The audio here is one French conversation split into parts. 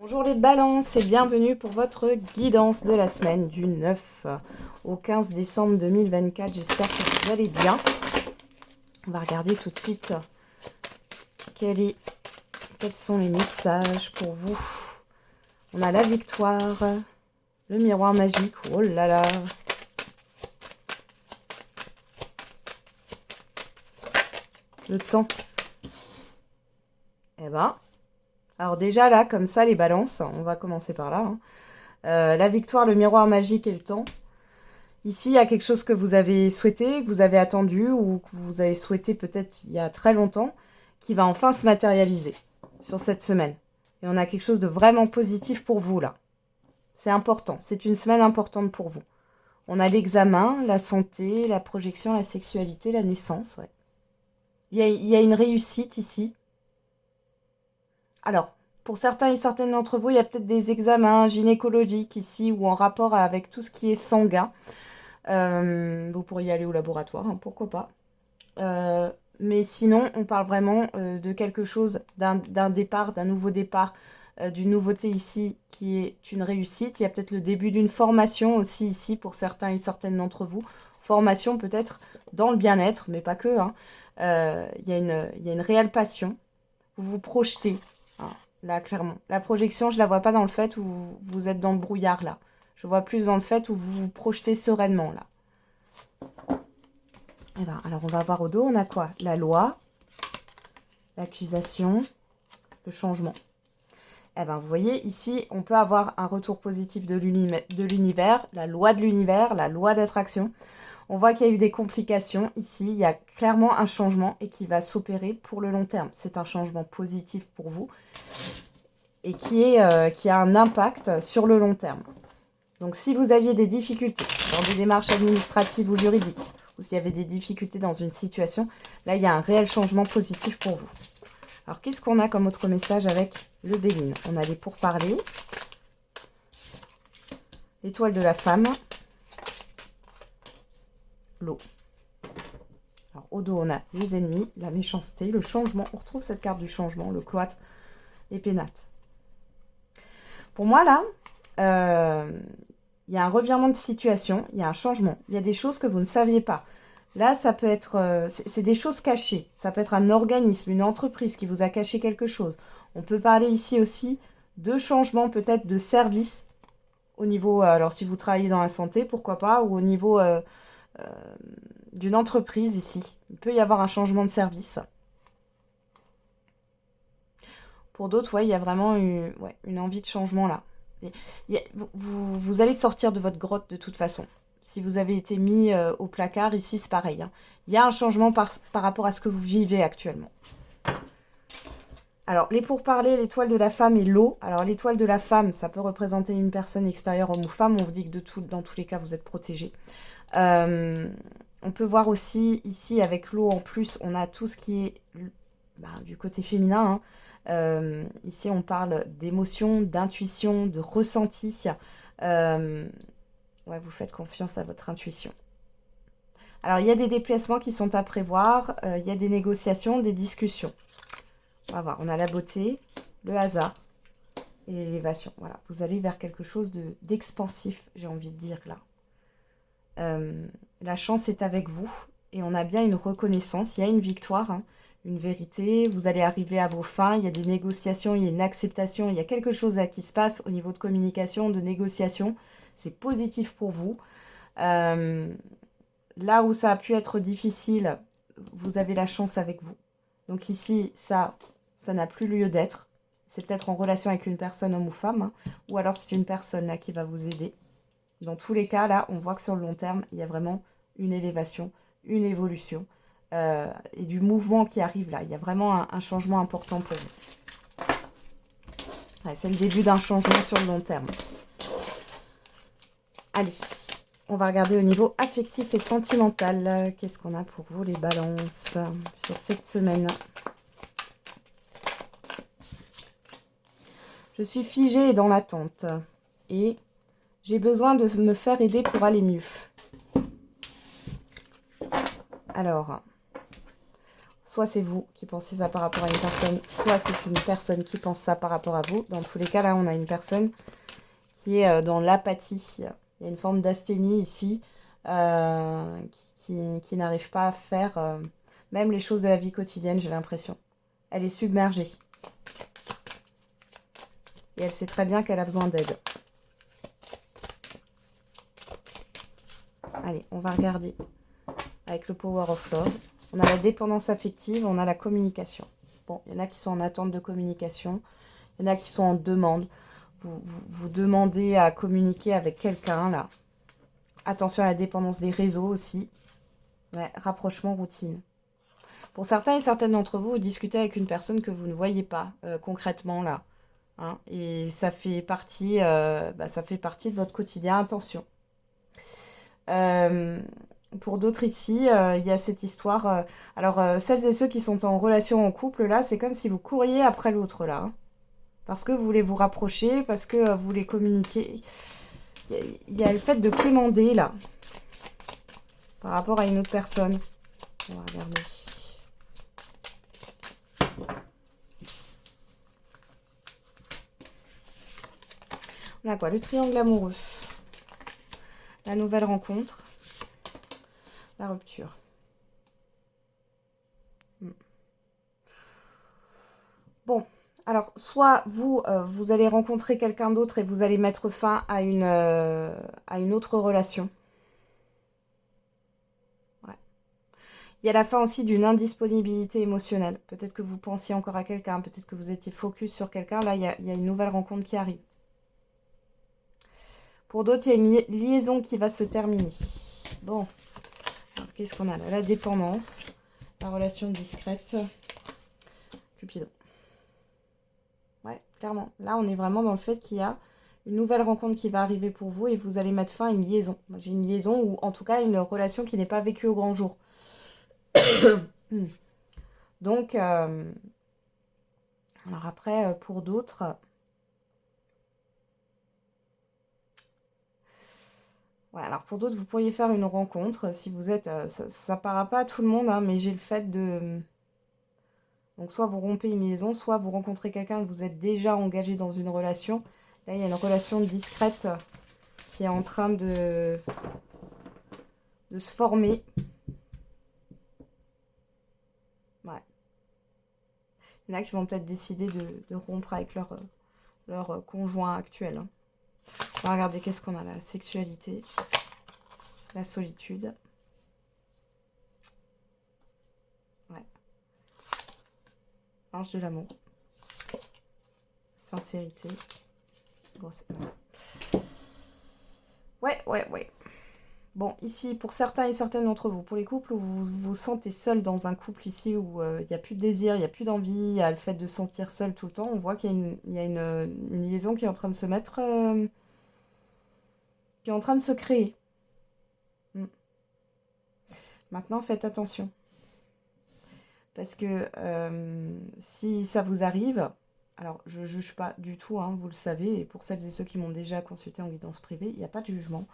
Bonjour les balances et bienvenue pour votre guidance de la semaine du 9 au 15 décembre 2024. J'espère que vous allez bien. On va regarder tout de suite quels sont les messages pour vous. On a la victoire, le miroir magique, oh là là. Le temps. Eh ben, alors déjà là, comme ça, les balances, on va commencer par là. La victoire, le miroir magique et le temps. Ici, il y a quelque chose que vous avez souhaité, que vous avez attendu ou que vous avez souhaité peut-être il y a très longtemps, qui va enfin se matérialiser sur cette semaine. Et on a quelque chose de vraiment positif pour vous là. C'est important, c'est une semaine importante pour vous. On a l'examen, la santé, la projection, la sexualité, la naissance. Ouais. Il y a une réussite ici. Alors, pour certains et certaines d'entre vous, il y a peut-être des examens gynécologiques ici ou en rapport avec tout ce qui est sanguin. Vous pourriez aller au laboratoire, hein, pourquoi pas. Mais sinon, on parle vraiment de quelque chose, d'un départ, d'un nouveau départ, d'une nouveauté ici qui est une réussite. Il y a peut-être le début d'une formation aussi ici pour certains et certaines d'entre vous. Formation peut-être dans le bien-être, mais pas que. Hein. Il y a une réelle passion. Vous vous projetez, hein, là clairement. La projection, je la vois pas dans le fait où vous êtes dans le brouillard là. Je vois plus dans le fait où vous vous projetez sereinement là. Eh ben, alors on va voir au dos, on a quoi? La loi, l'accusation, le changement. Eh ben, vous voyez, ici, on peut avoir un retour positif de l'univers, la loi de l'univers, la loi d'attraction. On voit qu'il y a eu des complications. Ici, il y a clairement un changement et qui va s'opérer pour le long terme. C'est un changement positif pour vous et qui a un impact sur le long terme. Donc, si vous aviez des difficultés dans des démarches administratives ou juridiques, ou s'il y avait des difficultés dans une situation, là, il y a un réel changement positif pour vous. Alors, qu'est-ce qu'on a comme autre message avec le Béline? On a les pourparlers, l'étoile de la femme, l'eau. Alors, au dos, on a les ennemis, la méchanceté, le changement. On retrouve cette carte du changement, le cloître, les pénates. Pour moi, là, il y a un revirement de situation, il y a un changement. Il y a des choses que vous ne saviez pas. Là, ça peut être, c'est des choses cachées. Ça peut être un organisme, une entreprise qui vous a caché quelque chose. On peut parler ici aussi de changement peut-être de service au niveau, alors si vous travaillez dans la santé, pourquoi pas, ou au niveau d'une entreprise ici. Il peut y avoir un changement de service. Pour d'autres, ouais, il y a vraiment une envie de changement là. Vous allez sortir de votre grotte de toute façon. Si vous avez été mis au placard, ici c'est pareil. Hein. Il y a un changement par rapport à ce que vous vivez actuellement. Alors, les pourparlers, l'étoile de la femme et l'eau. Alors, l'étoile de la femme, ça peut représenter une personne extérieure, homme ou femme. On vous dit que dans tous les cas, vous êtes protégé. On peut voir aussi, ici, avec l'eau en plus, on a tout ce qui est du côté féminin. Hein. Ici, on parle d'émotion, d'intuition, de ressenti. Ouais, vous faites confiance à votre intuition. Alors, il y a des déplacements qui sont à prévoir. Il y a des négociations, des discussions. On va voir, on a la beauté, le hasard et l'élévation. Voilà, vous allez vers quelque chose d'expansif, j'ai envie de dire là. La chance est avec vous et on a bien une reconnaissance, il y a une victoire, hein, une vérité. Vous allez arriver à vos fins, il y a des négociations, il y a une acceptation, il y a quelque chose là qui se passe au niveau de communication, de négociation. C'est positif pour vous. Là où ça a pu être difficile, vous avez la chance avec vous. Donc ici, ça n'a plus lieu d'être. C'est peut-être en relation avec une personne, homme ou femme, hein, ou alors c'est une personne là qui va vous aider. Dans tous les cas, là, on voit que sur le long terme, il y a vraiment une élévation, une évolution et du mouvement qui arrive là. Il y a vraiment un changement important pour vous. Ouais, c'est le début d'un changement sur le long terme. Allez, on va regarder au niveau affectif et sentimental. Qu'est-ce qu'on a pour vous, les balances, sur cette semaine? Je suis figée dans l'attente et j'ai besoin de me faire aider pour aller mieux. Alors, soit c'est vous qui pensez ça par rapport à une personne, soit c'est une personne qui pense ça par rapport à vous. Dans tous les cas, là, on a une personne qui est dans l'apathie. Il y a une forme d'asthénie ici, qui n'arrive pas à faire même les choses de la vie quotidienne, j'ai l'impression. Elle est submergée. Et elle sait très bien qu'elle a besoin d'aide. Allez, on va regarder avec le Power of Love. On a la dépendance affective, on a la communication. Bon, il y en a qui sont en attente de communication. Il y en a qui sont en demande. Vous demandez à communiquer avec quelqu'un, là. Attention à la dépendance des réseaux aussi. Ouais, rapprochement, routine. Pour certains et certaines d'entre vous, vous discutez avec une personne que vous ne voyez pas concrètement, là. Hein, et ça fait partie de votre quotidien. Attention. Pour d'autres ici, il y a cette histoire. Celles et ceux qui sont en relation en couple, là, c'est comme si vous couriez après l'autre, là. Hein, parce que vous voulez vous rapprocher, parce que vous voulez communiquer. Il y a le fait de quémander, là, par rapport à une autre personne. On va regarder. On a quoi? Le triangle amoureux. La nouvelle rencontre. La rupture. Bon, alors, soit vous, vous allez rencontrer quelqu'un d'autre et vous allez mettre fin à une autre relation. Ouais. Il y a la fin aussi d'une indisponibilité émotionnelle. Peut-être que vous pensiez encore à quelqu'un, peut-être que vous étiez focus sur quelqu'un. Là, il y a une nouvelle rencontre qui arrive. Pour d'autres, il y a une liaison qui va se terminer. Bon, qu'est-ce qu'on a là? La dépendance, la relation discrète, Cupidon. Ouais, clairement. Là, on est vraiment dans le fait qu'il y a une nouvelle rencontre qui va arriver pour vous et vous allez mettre fin à une liaison. J'ai une liaison ou en tout cas une relation qui n'est pas vécue au grand jour. Donc, alors après, pour d'autres... Ouais, alors pour d'autres, vous pourriez faire une rencontre si vous êtes... ça ne parlera pas à tout le monde, hein, mais j'ai le fait de... Donc soit vous rompez une liaison, soit vous rencontrez quelqu'un que vous êtes déjà engagé dans une relation. Là, il y a une relation discrète qui est en train de se former. Ouais. Il y en a qui vont peut-être décider de rompre avec leur conjoint actuel. Hein. On va regarder qu'est-ce qu'on a là. La sexualité, la solitude. Ouais. Ange de l'amour. Sincérité. Bon, ouais. Bon, ici, pour certains et certaines d'entre vous, pour les couples où vous vous sentez seul dans un couple ici, où il n'y a plus de désir, il n'y a plus d'envie, il y a le fait de se sentir seul tout le temps, on voit qu'il y a une liaison qui est en train de se mettre, qui est en train de se créer. Maintenant, faites attention. Parce que si ça vous arrive, alors je ne juge pas du tout, hein, vous le savez, et pour celles et ceux qui m'ont déjà consulté en guidance privée, il n'y a pas de jugement.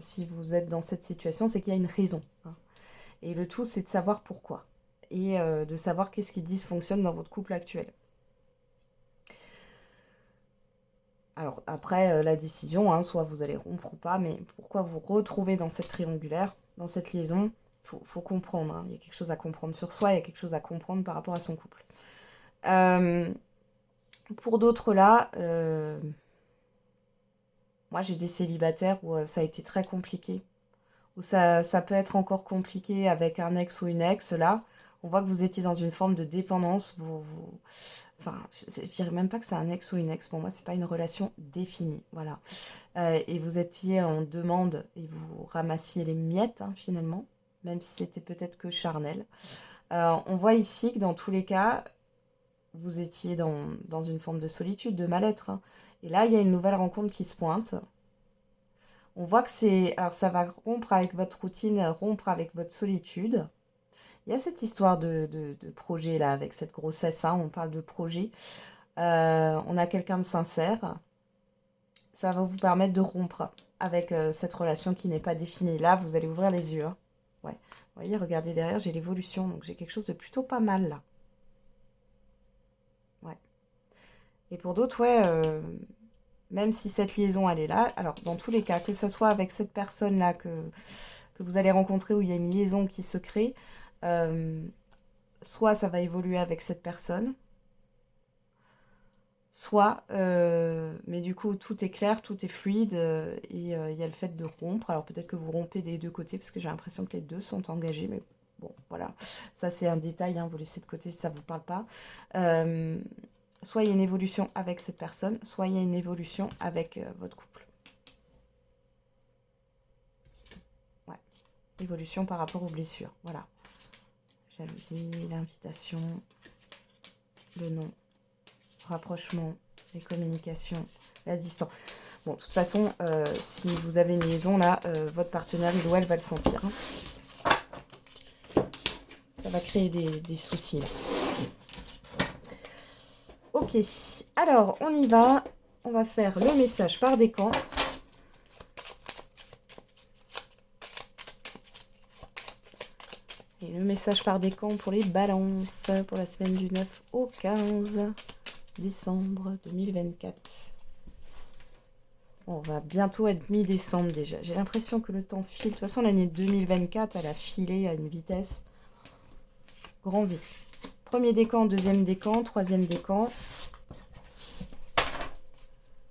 Si vous êtes dans cette situation, c'est qu'il y a une raison. Hein. Et le tout, c'est de savoir pourquoi. Et de savoir qu'est-ce qui dysfonctionne dans votre couple actuel. Alors après, la décision, hein, soit vous allez rompre ou pas, mais pourquoi vous retrouvez dans cette triangulaire, dans cette liaison, faut comprendre. Hein. Il y a quelque chose à comprendre sur soi, il y a quelque chose à comprendre par rapport à son couple. Pour d'autres là, moi j'ai des célibataires où ça a été très compliqué. Où ça peut être encore compliqué avec un ex ou une ex. Là, on voit que vous étiez dans une forme de dépendance. Enfin, je ne dirais même pas que c'est un ex ou une ex. Pour moi, c'est pas une relation définie. Voilà. Et vous étiez en demande et vous ramassiez les miettes, hein, finalement. Même si c'était peut-être que charnel. On voit ici que dans tous les cas, vous étiez dans une forme de solitude, de mal-être. Hein. Et là, il y a une nouvelle rencontre qui se pointe. On voit que c'est... Alors, ça va rompre avec votre routine, rompre avec votre solitude. Il y a cette histoire de projet, là, avec cette grossesse. Hein, on parle de projet. On a quelqu'un de sincère. Ça va vous permettre de rompre avec cette relation qui n'est pas définie. Là, vous allez ouvrir les yeux. Hein. Ouais. Vous voyez, regardez derrière, j'ai l'évolution. Donc j'ai quelque chose de plutôt pas mal là. Ouais. Et pour d'autres, ouais, même si cette liaison, elle est là, alors dans tous les cas, que ce soit avec cette personne-là que vous allez rencontrer où il y a une liaison qui se crée, soit ça va évoluer avec cette personne, soit, mais du coup, tout est clair, tout est fluide, et il y a le fait de rompre. Alors peut-être que vous rompez des deux côtés, parce que j'ai l'impression que les deux sont engagés, mais bon, voilà. Ça, c'est un détail, hein, vous laissez de côté si ça ne vous parle pas. Soit il y a une évolution avec cette personne, soit il y a une évolution avec votre couple. Ouais, évolution par rapport aux blessures, voilà. Jalousie, l'invitation, le non, rapprochement, les communications, la distance. Bon, de toute façon, si vous avez une liaison là, votre partenaire, il ou elle va le sentir. Hein. Ça va créer des soucis là. Ok, alors on y va. On va faire le message par décan. Et le message par décan pour les balances pour la semaine du 9 au 15 décembre 2024. On va bientôt être mi-décembre déjà. J'ai l'impression que le temps file. De toute façon, l'année 2024, elle a filé à une vitesse grand V. Premier décan, deuxième décan, troisième décan.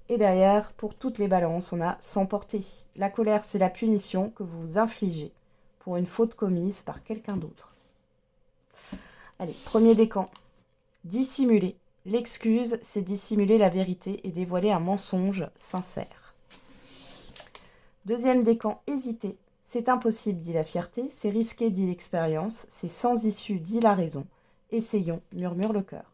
Et derrière, pour toutes les balances, on a s'emporter. La colère, c'est la punition que vous vous infligez pour une faute commise par quelqu'un d'autre. Allez, premier décan. Dissimuler. L'excuse, c'est dissimuler la vérité et dévoiler un mensonge sincère. Deuxième décan, hésiter. C'est impossible, dit la fierté, c'est risqué, dit l'expérience, c'est sans issue, dit la raison. Essayons, murmure le cœur.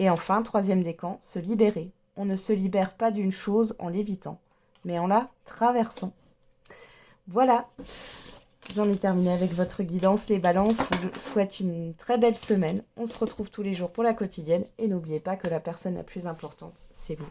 Et enfin, troisième décan, se libérer. On ne se libère pas d'une chose en l'évitant, mais en la traversant. Voilà, j'en ai terminé avec votre guidance, les balances. Je vous souhaite une très belle semaine. On se retrouve tous les jours pour la quotidienne. Et n'oubliez pas que la personne la plus importante, c'est vous.